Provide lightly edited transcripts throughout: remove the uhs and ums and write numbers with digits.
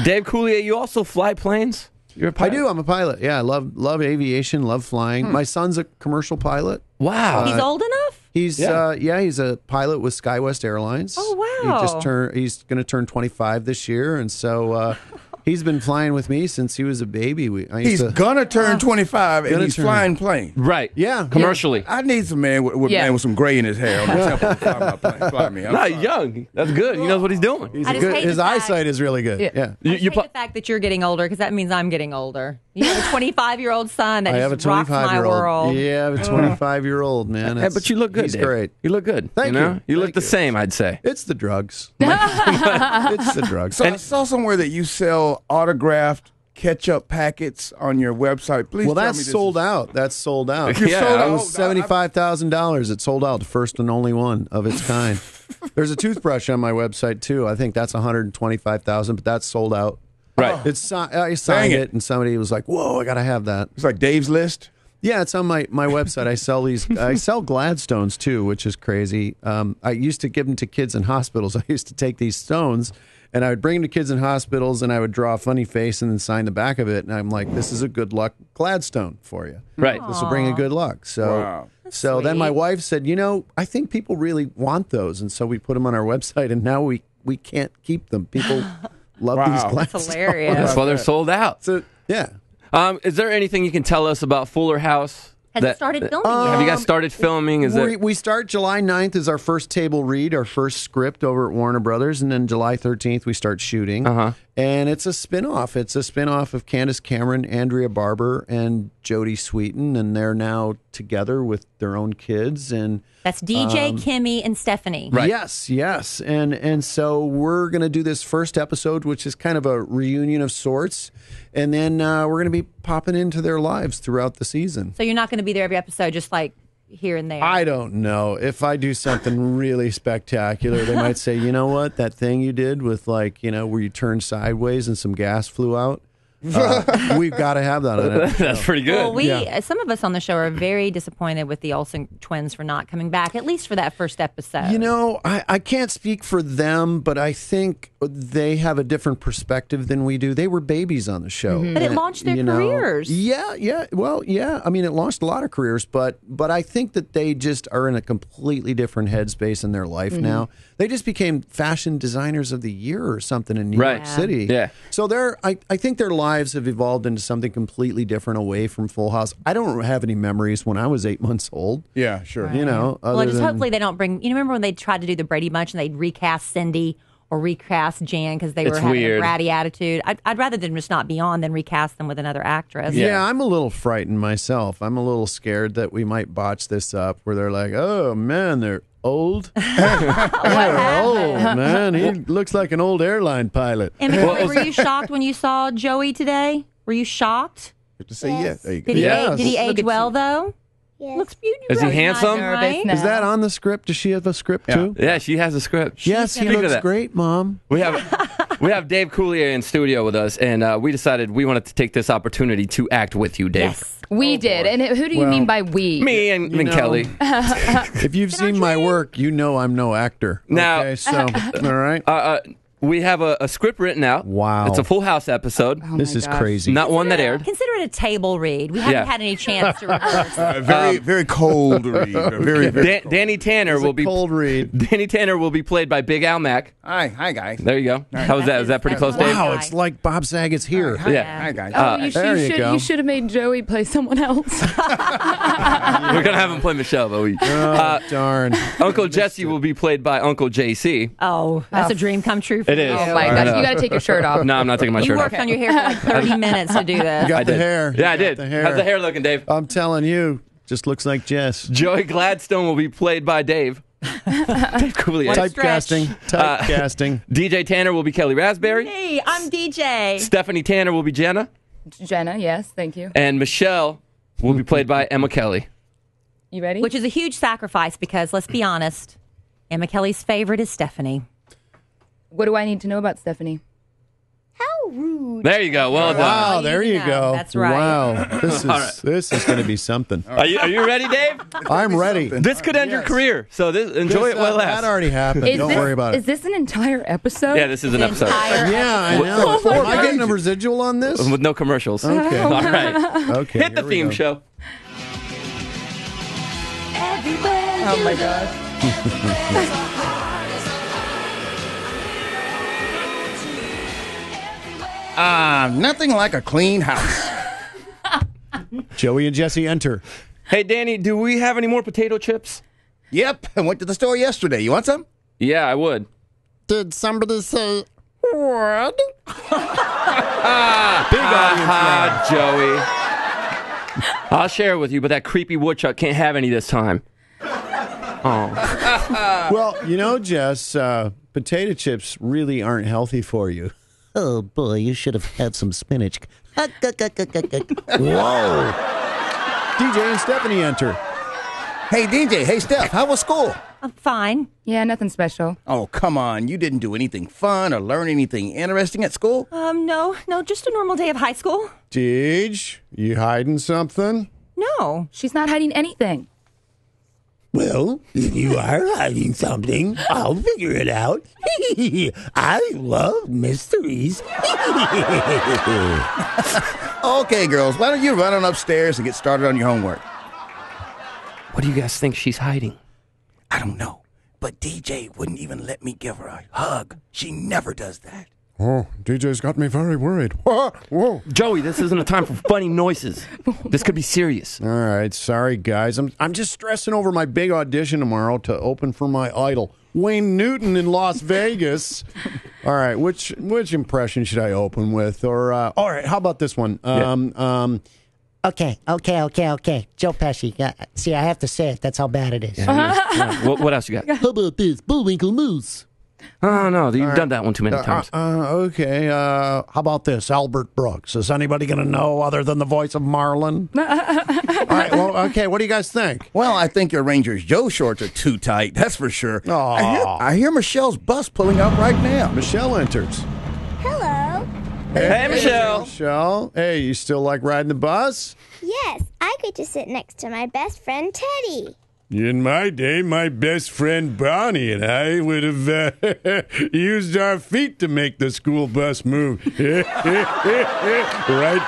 Dave Coulier, you also fly planes? You're a pilot? I do. I'm a pilot. Yeah, I love aviation, love flying. My son's a commercial pilot. Wow. He's old enough? He's he's a pilot with SkyWest Airlines. Oh, wow. He's going to turn 25 this year, and so he's been flying with me since he was a baby. He's gonna turn 25 and he's flying planes. Right. Yeah. Commercially. I need some man with some gray in his hair on the temple to fly my plane. Fly me. I'm Not sorry. young. That's good. He knows what he's doing. He's I just hate his the fact- eyesight is really good. Yeah. I hate the fact that you're getting older because that means I'm getting older. You have a 25-year-old son that I have a just rocks my 25-year-old. world. Yeah, I have a 25-year-old, man. Yeah, but you look good, He's Dave. great. You look good. Thank you. Know? you. You look Thank the you. same, I'd say. It's the drugs. It's the drugs. So I saw somewhere that you sell autographed ketchup packets on your website. Please Well, tell that's me this sold is- out. That's sold out. Yeah, sold It out? was $75,000. It sold out, the first and only one of its kind. There's a toothbrush on my website too. I think that's $125,000, but that's sold out. Right. I signed Dang it. it, and somebody was like, "Whoa, I got to have that." It's like Dave's List. Yeah, it's on my website. I sell these. I sell Gladstones too, which is crazy. I used to give them to kids in hospitals. I used to take these stones, and I would bring them to kids in hospitals, and I would draw a funny face and then sign the back of it. And I'm like, "This is a good luck Gladstone for you. Right. This will bring you good luck." So, Wow. so then my sweet. wife said, I think people really want those, and so we put them on our website, and now we can't keep them. People love Wow. these That's Gladstones. Hilarious. That's why they're sold out. So, yeah. Is there anything you can tell us about Fuller House? Has it started filming yet? Have you guys started filming? We start July 9th is our first table read, our first script over at Warner Brothers, and then July 13th we start shooting. And it's a spin-off. It's a spin-off of Candace Cameron, Andrea Barber, and Jodie Sweetin, and they're now together with their own kids. And That's DJ, Kimmy, and Stephanie. Right. Yes. And so we're going to do this first episode, which is kind of a reunion of sorts. And then we're going to be popping into their lives throughout the season. So you're not going to be there every episode, just like here and there. I don't know. If I do something really spectacular, they might say, you know what, that thing you did with where you turned sideways and some gas flew out, we've got to have that on it. That's pretty good. Well, some of us on the show are very disappointed with the Olsen twins for not coming back, at least for that first episode. I can't speak for them, but I think they have a different perspective than we do. They were babies on the show. But it launched their careers. Yeah. Well, yeah. I mean, it launched a lot of careers, but I think that they just are in a completely different headspace in their life now. They just became fashion designers of the year or something in New York City. Yeah. So I think their lives have evolved into something completely different away from Full House. I don't have any memories when I was 8 months old. Yeah, sure. Other just than- hopefully they don't bring. Remember when they tried to do the Brady Bunch and they'd recast Cindy or recast Jan because they were having weird. a bratty attitude? I'd rather them just not be on than recast them with another actress. Yeah, I'm a little frightened myself. I'm a little scared that we might botch this up where they're like, oh, man, they're old. They're old, man. He looks like an old airline pilot. And Kelly, were you shocked when you saw Joey today? Were you shocked? You have to say yes. There you go. Did he Yes. age, did he Look age at well you. though? Yes. Looks beautiful. Is he handsome? Right? Nervous Is that on the script? Does she have a script too? Yeah, she has a script. Yes, he Speaking of looks that, great, Mom. We have Dave Coulier in studio with us, and we decided we wanted to take this opportunity to act with you, Dave. Yes. We did. And who do you mean by we? Me and know, Kelly. If you've seen my work, you know I'm no actor. Now- Okay, so, all right. We have a script written out. Wow. It's a Full House episode. This is crazy. Not one that aired. Consider it a table read. We haven't Yeah. had any chance to rehearse. Very, very cold read. Very, very cold. Danny Tanner It's will a be cold read. Danny Tanner will be played by Big Al Mack. Hi, guys. There you go. How was that? Is that pretty close, Dave? Wow, it's like Bob Saget's here. Yeah. Hi, guys. Oh, there you go. you should have made Joey play someone else. We're gonna have him play Michelle, but we. Oh, darn. Uncle Jesse will be played by Uncle JC. Oh, that's a dream come true for It you. is. Oh my I gosh, know. you got to take your shirt off. No, I'm not taking my You shirt worked off. on your hair for like 30 minutes to do this. You got I the did. hair. Yeah, I You got did. the hair. How's the hair looking, Dave? I'm telling you, just looks like Jess. Joey Gladstone will be played by Dave. Dave Coulier. What a Typecasting. Typecasting. DJ Tanner will be Kelly Raspberry. Hey, I'm DJ. Stephanie Tanner will be Jenna. Jenna, yes, thank you. And Michelle will be played by Emma Kelly. You ready? Which is a huge sacrifice because, let's be honest, Emma Kelly's favorite is Stephanie. What do I need to know about Stephanie? How rude. There you go. Well done. Wow, there you know. go. That's right. Wow, this is going to be something. Are you ready, Dave? I'm ready. This could end your career, so enjoy it while it lasts. That already happened. Don't worry about Is it. this an entire episode? Yeah, this is an episode. Yeah, I know. What- Am I getting a residual on this? With no commercials. Okay. All right. Okay. Hit the here we theme go. show. Oh my gosh. Nothing like a clean house. Joey and Jesse enter. Hey, Danny, do we have any more potato chips? Yep, I went to the store yesterday. You want some? Yeah, I would. Did somebody say what? Joey. I'll share it with you, but that creepy woodchuck can't have any this time. Oh. Well, you know, Jess, potato chips really aren't healthy for you. Oh, boy, you should have had some spinach. Whoa. DJ and Stephanie enter. Hey, DJ. Hey, Steph. How was school? I'm fine. Yeah, nothing special. Oh, come on. You didn't do anything fun or learn anything interesting at school? No, just a normal day of high school. Deej, you hiding something? No. She's not hiding anything. Well, if you are hiding something, I'll figure it out. I love mysteries. Okay, girls. Why don't you run on upstairs and get started on your homework? What do you guys think she's hiding? I don't know, but DJ wouldn't even let me give her a hug. She never does that. Oh, DJ's got me very worried. Whoa. Joey, this isn't a time for funny noises. This could be serious. All right, sorry, guys. I'm just stressing over my big audition tomorrow to open for my idol, Wayne Newton, in Las Vegas. All right, which impression should I open with? Or all right, how about this one? Okay. Joe Pesci. See, I have to say it. That's how bad it is. Yeah. What else you got? How about this? Bullwinkle Moose. Oh, no, you've done that one too many times. Okay, how about this? Albert Brooks. Is anybody going to know other than the voice of Marlon? All right, well, okay, what do you guys think? Well, I think your Rangers Joe shorts are too tight. That's for sure. Aw. I hear Michelle's bus pulling up right now. Michelle enters. Hello. Hey, Michelle. Michelle, hey, you still like riding the bus? Yes, I get to sit next to my best friend Teddy. In my day, my best friend Bonnie and I would have used our feet to make the school bus move. Right,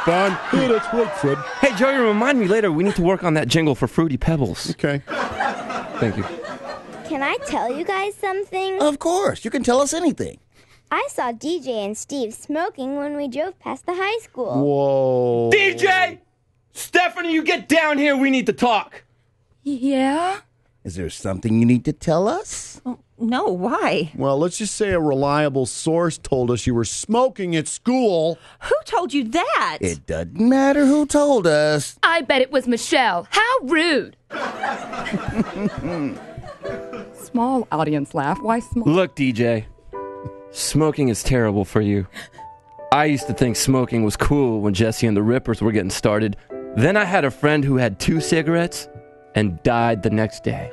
Bon? Yeah, that's right, Fred. Hey, Joey, remind me later. We need to work on that jingle for Fruity Pebbles. Okay. Thank you. Can I tell you guys something? Of course. You can tell us anything. I saw DJ and Steve smoking when we drove past the high school. Whoa. DJ! Stephanie, you get down here. We need to talk. Yeah? Is there something you need to tell us? No, why? Well, let's just say a reliable source told us you were smoking at school. Who told you that? It doesn't matter who told us. I bet it was Michelle. How rude. Small audience laugh. Why small? Look, DJ. Smoking is terrible for you. I used to think smoking was cool when Jesse and the Rippers were getting started. Then I had a friend who had 2 cigarettes and died the next day.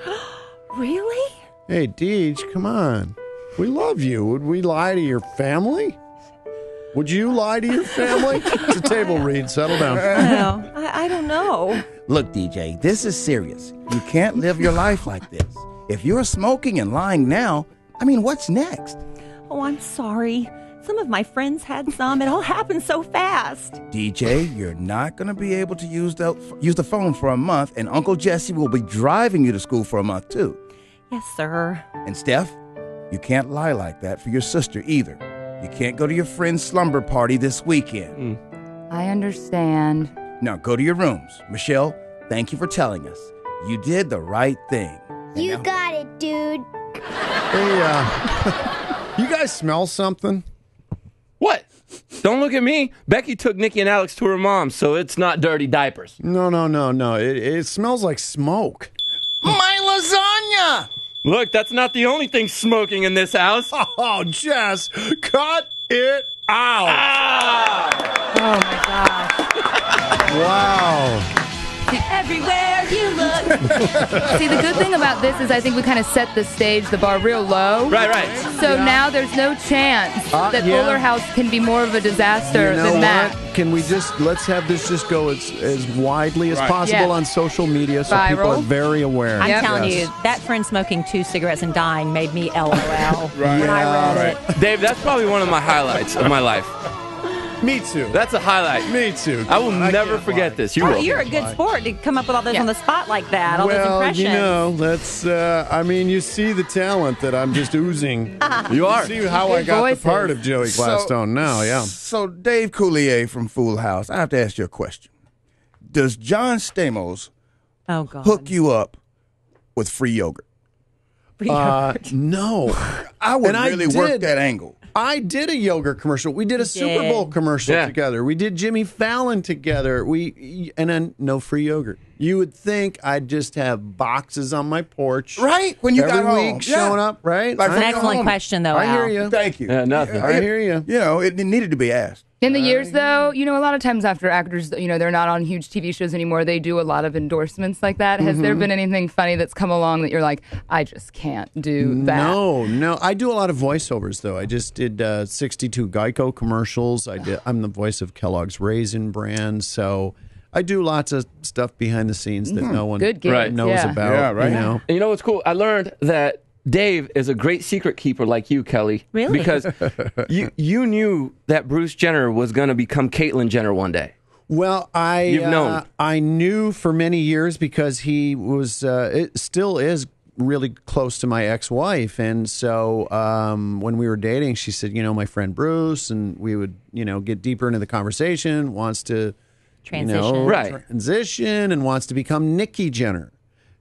Really? Hey, Deej, come on. We love you. Would we lie to your family? Would you lie to your family? It's a table read. Settle down. Well, I don't know. Look, DJ, this is serious. You can't live your life like this. If you're smoking and lying now, what's next? Oh, I'm sorry. Some of my friends had some. It all happened so fast. DJ, you're not going to be able to use the phone for a month, and Uncle Jesse will be driving you to school for a month, too. Yes, sir. And Steph, you can't lie like that for your sister either. You can't go to your friend's slumber party this weekend. I understand. Now go to your rooms. Michelle, thank you for telling us. You did the right thing. You got it, dude. Hey, you guys smell something? What? Don't look at me. Becky took Nikki and Alex to her mom, so it's not dirty diapers. No. It smells like smoke. My lasagna! Look, that's not the only thing smoking in this house. Oh, Jess, cut it out. Oh my gosh. Wow. Everywhere you look, See, the good thing about this is I think we kind of set the stage, the bar real low. Right. So now there's no chance that yeah. Fuller House can be more of a disaster than that. Can we let's have this just go as widely as possible Yeah. on social media so people Viral. are very aware. I'm telling you, that friend smoking 2 cigarettes and dying made me LOL when I read it. Dave, that's probably one of my highlights of my life. Me too. That's a highlight. Me too. I will never can't forget lie. this. You Oh, will. you're a good sport to come up with all those on the spot like that, all those Well, impressions. you know, that's, I mean, you see the talent that I'm just oozing. You are. See how I Good got voices. the part of Joey Gladstone now, yeah. So, Dave Coulier from Full House, I have to ask you a question. Does John Stamos Oh, God. hook you up with free yogurt? No. I would And I really work did. that angle. I did a yogurt commercial. We did a Super did. Bowl commercial Yeah. together. We did Jimmy Fallon together. And then no free yogurt. You would think I'd just have boxes on my porch. Right? When you every got home. week showing up, right? Like It's an I- excellent question, though, I hear Al. you. Thank you. Yeah, nothing. I hear you. You know, it needed to be asked. In the years, though, you know, a lot of times after actors, you know, they're not on huge TV shows anymore, they do a lot of endorsements like that. Has there been anything funny that's come along that you're like, I just can't do that? No. I do a lot of voiceovers, though. I just did 62 Geico commercials. I'm the voice of Kellogg's Raisin brand, so I do lots of stuff behind the scenes that no one Good gigs, knows yeah. about. Yeah, right. You know? And you know what's cool? I learned that Dave is a great secret keeper like you, Kelly. Really? Because you knew that Bruce Jenner was going to become Caitlyn Jenner one day. Well, You've known. I knew for many years because he was it still is really close to my ex-wife, and so when we were dating, she said, you know, my friend Bruce, and we would, you know, get deeper into the conversation. Wants to Transition. you know, Right. transition, and wants to become Nikki Jenner.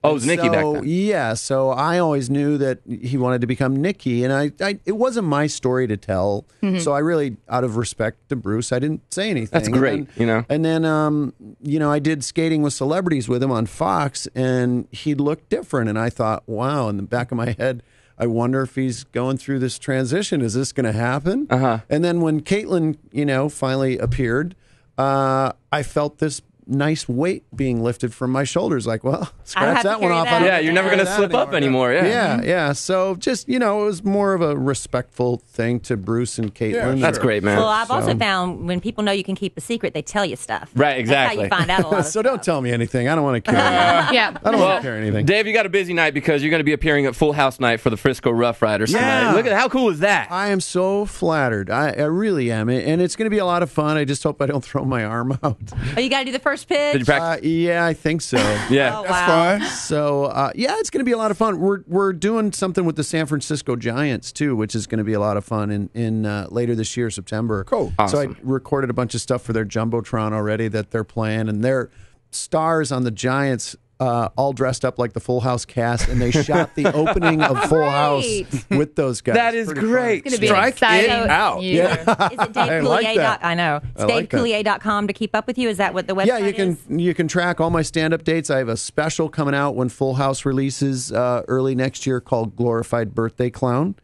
Oh, it was Nikki back then. Yeah, so I always knew that he wanted to become Nikki, and I it wasn't my story to tell. So I really, out of respect to Bruce, I didn't say anything. That's great, And then, you know. And then, you know, I did Skating with Celebrities with him on Fox, and he looked different, and I thought, wow. In the back of my head, I wonder if he's going through this transition. Is this going to happen? And then when Caitlyn, you know, finally appeared, I felt this nice weight being lifted from my shoulders. Like, well, I don't scratch have to that one carry off. that. I don't Yeah, have you're to never carry going to that slip up anymore. Yeah. Yeah. So just, you know, it was more of a respectful thing to Bruce and Caitlyn. That's great, man. Well, I've also found when people know you can keep a secret, they tell you stuff. Right, exactly. That's how you find out a lot of So don't tell me anything. I don't want to carry anything. Yeah. I don't want to carry anything. Dave, you got a busy night because you're going to be appearing at Full House Night for the Frisco Rough Riders Yeah. tonight. Look at how cool is that? I am so flattered. I really am. And it's going to be a lot of fun. I just hope I don't throw my arm out. Oh, you got to do the first pitch? Did you practice? Yeah, I think so. Yeah. Oh, That's wow. fine. So yeah, it's going to be a lot of fun. We're doing something with the San Francisco Giants too, which is going to be a lot of fun in later this year, September. Cool. So I recorded a bunch of stuff for their jumbotron already that they're playing, and they're stars on the Giants. All dressed up like the Full House cast, and they shot the opening of Full House with those guys. That is Pretty great. It's going to be Strike an exciting it out. year. Is it Dave like Coulier? that. I know. It's I like that. DaveCoulier.com to keep up with you. Is that what the website Yeah, is? you can track all my stand-up dates. I have a special coming out when Full House releases early next year called Glorified Birthday Clown.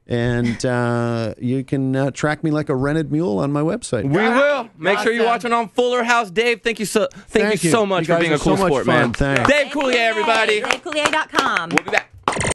And you can track me like a rented mule on my website. We will. Make sure you're watching on Fuller House. Dave, thank you so much You for guys being a are cool so much sport, fun. man. Thanks. Dave Coulier, everybody. DaveCoulier.com. We'll be back.